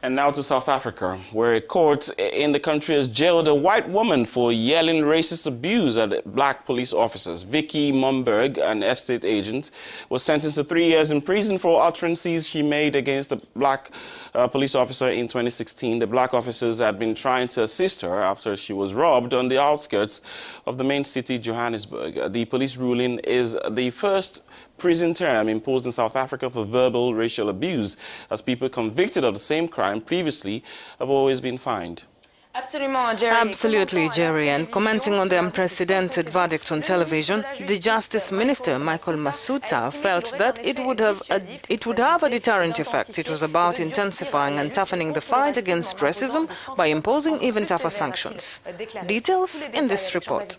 And now to South Africa, where a court in the country has jailed a white woman for yelling racist abuse at black police officers. Vicky Momberg, an estate agent, was sentenced to 3 years in prison for utterances she made against the black police officer in 2016. The black officers had been trying to assist her after she was robbed on the outskirts of the main city, Johannesburg. The police ruling is the first prison term imposed in South Africa for verbal racial abuse, as people convicted of the same crime previously have always been fined. Absolutely, Jerry. And commenting on the unprecedented verdict on television, the Justice Minister, Michael Masuta, felt that it would have a deterrent effect. It was about intensifying and toughening the fight against racism by imposing even tougher sanctions. Details in this report.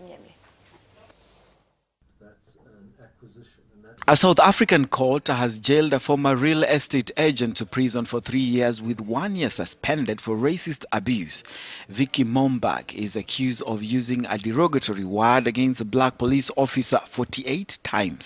A South African court has jailed a former real estate agent to prison for 3 years with 1 year suspended for racist abuse. Vicky Momberg is accused of using a derogatory word against a black police officer 48 times.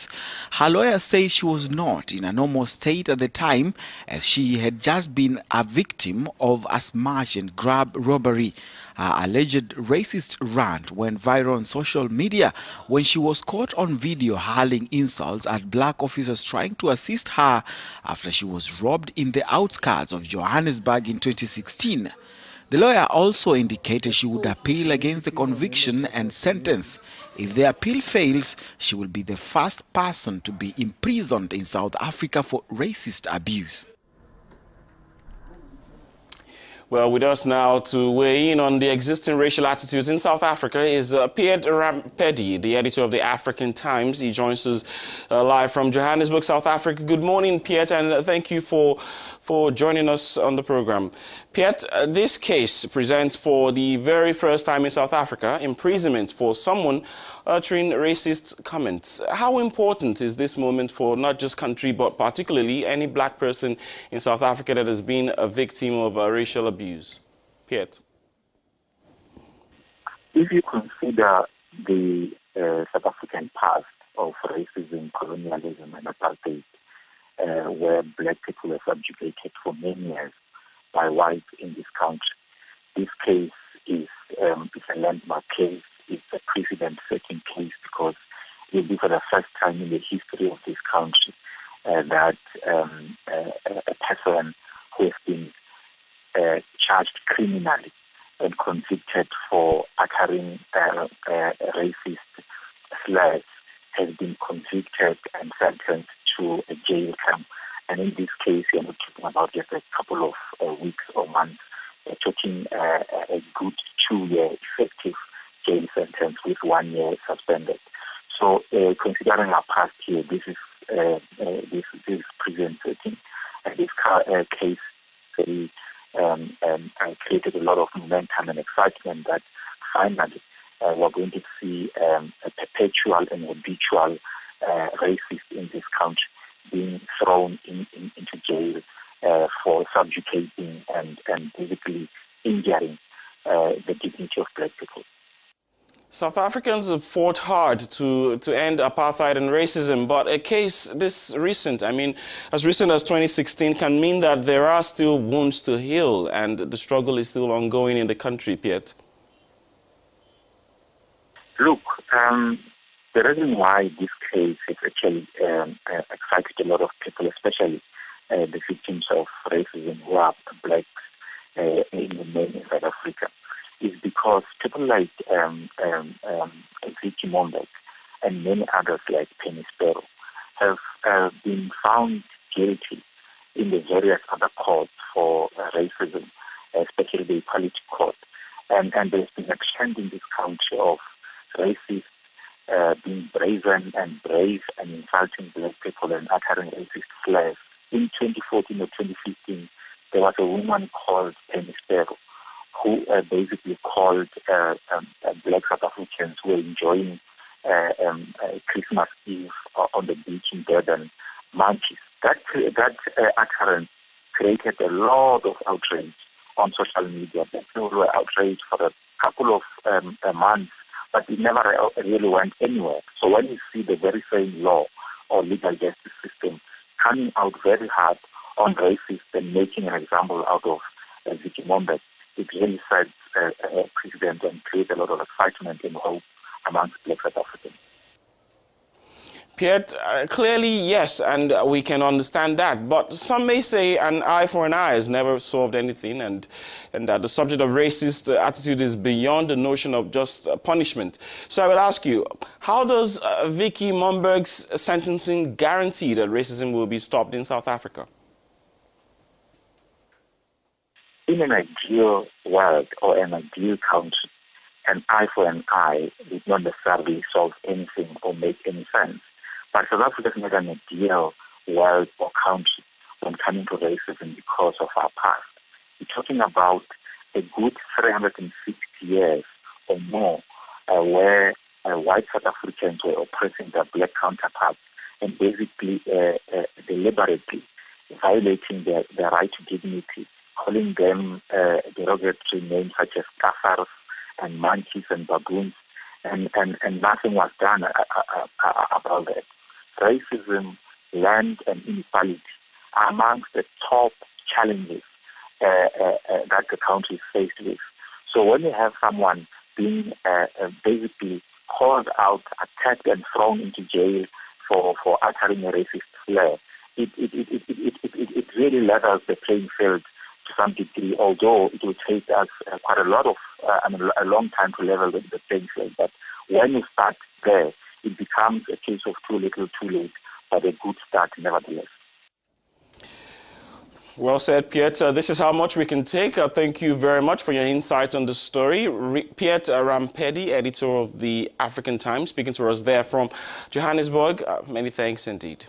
Her lawyer says she was not in a normal state at the time, as she had just been a victim of a smash and grab robbery. Her alleged racist rant went viral on social media when she was caught on video hurling insults at black officers trying to assist her after she was robbed in the outskirts of Johannesburg in 2016. The lawyer also indicated she would appeal against the conviction and sentence. If the appeal fails, she will be the first person to be imprisoned in South Africa for racist abuse. Well, with us now to weigh in on the existing racial attitudes in South Africa is Piet Rampedi, the editor of the African Times. He joins us live from Johannesburg, South Africa. Good morning, Piet, and thank you for joining us on the program. Piet, this case presents for the very first time in South Africa imprisonment for someone uttering racist comments. How important is this moment for not just country, but particularly any black person in South Africa that has been a victim of racial abuse? Piet. If you consider the South African past of racism, colonialism and apartheid, where black people were subjugated for many years by whites in this country, this case is a landmark case. It's a precedent-setting case because it will be for the first time in the history of this country that a person who has been charged criminally and convicted for uttering racist slurs has been convicted and sentenced to a jail term. And in this case, you're not talking about just a couple of weeks or months. We're talking a good 2-year effective jail sentence with 1 year suspended. So, considering our past here, this is present setting. And this case really created a lot of momentum and excitement that finally we're going to see a perpetual and habitual racist in this country being thrown into jail for subjugating and basically injuring the dignity of black people. South Africans have fought hard to end apartheid and racism, but a case this recent, I mean, as recent as 2016, can mean that there are still wounds to heal and the struggle is still ongoing in the country, Piet. Look, the reason why this case has actually excited a lot of people, especially the victims of racism who are blacks in South Africa, is because people like Vicky Momberg and many others like Penny Sparrow have been found guilty in the various other courts for racism, especially the Equality Court. And there's been a trend in this country of racists being brazen and brave and insulting black people and uttering racist slurs. In 2014 or 2015, there was a woman called Penny Sparrow who basically called black South Africans who were enjoying Christmas Eve on the beach in Durban monkeys. That utterance created a lot of outrage on social media. People were outraged for a couple of months, but it never really went anywhere. So when you see the very same law or legal justice system coming out very hard on racists and making an example out of Vicky Mombek, it really sets a precedent and creates a lot of excitement and hope amongst Black South Africans. Piet, clearly yes, and we can understand that. But some may say an eye for an eye has never solved anything, and that the subject of racist attitude is beyond the notion of just punishment. So I will ask you, how does Vicky Mombek's sentencing guarantee that racism will be stopped in South Africa? In an ideal world or an ideal country, an eye for an eye would not necessarily solve anything or make any sense. But South Africa is not an ideal world or country when coming to racism because of our past. We're talking about a good 360 years or more where white South Africans were oppressing their black counterparts and basically deliberately violating their right to dignity, calling them derogatory names such as kaffers and monkeys and baboons, and nothing was done about that. Racism, land, and inequality are amongst the top challenges that the country is faced with. So when you have someone being basically called out, attacked, and thrown into jail for uttering a racist slur, it really levels the playing field to some degree, although it will take us quite a long time to level the playing field. But when you start there, it becomes a case of too little, too late, but a good start nevertheless. Well said, Piet. This is how much we can take. Thank you very much for your insights on the story. Piet Rampedi, editor of the African Times, speaking to us there from Johannesburg. Many thanks indeed.